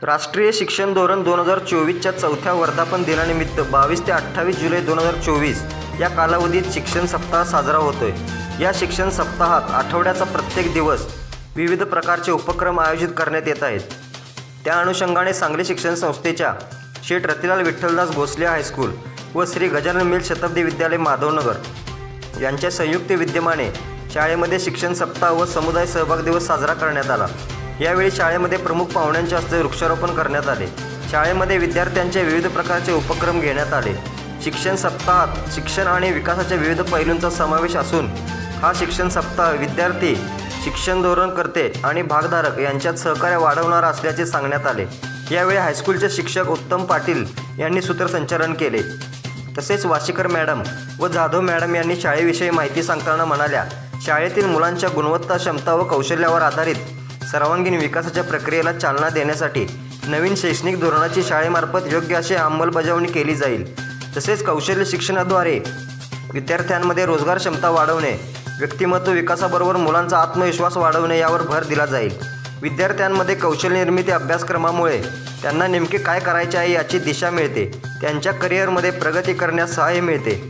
राष्ट्रीय शिक्षण धोरण 2024च्या चौथ्या वर्धापन दिनानिमित्त 22 ते 28 जुलै 2024 या कालावधीत शिक्षण सप्ताह साजरा होतोय। या शिक्षण सप्ताहात आठवड्याचा प्रत्येक दिवस विविध प्रकारचे उपक्रम आयोजित करण्यात येत आहेत। त्या अनुषंगाने सांगली शिक्षण संस्थेच्या शेठ रतिलाल विठ्ठलदास भोसले हायस्कूल व श्री गजानन मिल शताब्दी विद्यालय माधवनगर यांच्या संयुक्त विद्यमाने शाळेमध्ये शिक्षण सप्ताह व समुदाय सहभाग दिवस साजरा करण्यात आला। यावेळी शाळेमध्ये प्रमुख पाहुण्यांच्या हस्ते वृक्षारोपण करण्यात आले। शाळेमध्ये विद्यार्थ्यांचे विविध प्रकारचे उपक्रम घेण्यात आले। शिक्षण सप्ताहात शिक्षण आणि विकासाच्या विविध पैलूंचा समावेश असून हा शिक्षण सप्ताह विद्यार्थी, शिक्षण धोरणकर्ते आणि भागधारक यांच्यात सहकार्य वाढवणारा असल्याचे सांगण्यात आले। यावेळी हायस्कूलचे शिक्षक उत्तम पाटील यांनी सूत्रसंचालन केले। तसेच वाशीकर मॅडम व जाधव मॅडम यांनी शाळेविषयी माहिती सांगताना म्हणाल्या, शाळेतील मुलांच्या गुणवत्ता, क्षमता व कौशल्यावर आधारित सर्वांगीण विकासाच्या प्रक्रियेला चालना देण्यासाठी नवीन शैक्षणिक धोरणाची शाळेमार्फत योग्य अशी अंमलबजावणी केली जाईल। तसेच कौशल्य शिक्षणाद्वारे विद्यार्थ्यांमध्ये रोजगार क्षमता वाढवणे, व्यक्तिमत्व विकासाबरोबर मुलांचा आत्मविश्वास वाढवणे यावर भर दिला जाईल। विद्यार्थ्यांमध्ये कौशल्य निर्मिती अभ्यासक्रमामुळे त्यांना नेमके काय करायचे आहे याची दिशा मिळते, त्यांच्या करिअरमध्ये प्रगती करण्यास सहाय्य मिळते,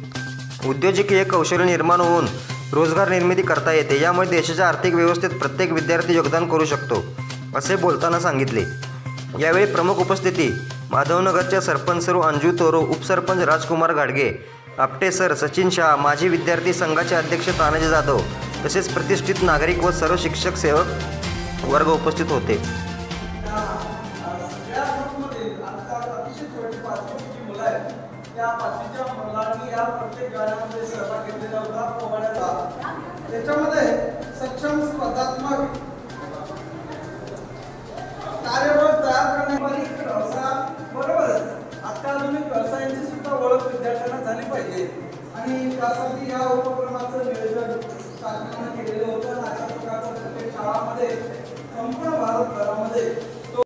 उद्योजकीय कौशल्य निर्माण होऊन रोजगार निर्मिती करता येते। यामुळे देशाच्या आर्थिक व्यवस्थेत प्रत्येक विद्यार्थी योगदान करू शकतो, असे बोलताना सांगितले। यावेळी प्रमुख उपस्थिती माधवनगरच्या सरपंच सरू अंजू तोरो, उपसरपंच राजकुमार गाडगे, आपटे सर, सचिन शाह, माजी विद्यार्थी संघाचे अध्यक्ष तानाजी जाधव तसेच प्रतिष्ठित नागरिक व सर्व शिक्षक सेवक वर्ग उपस्थित होते। त्या पाचवीच्या मुलांनी या प्रत्येक गाण्यामध्ये सहभाग घेतलेला होता पोवाड्याचा। त्याच्यामध्ये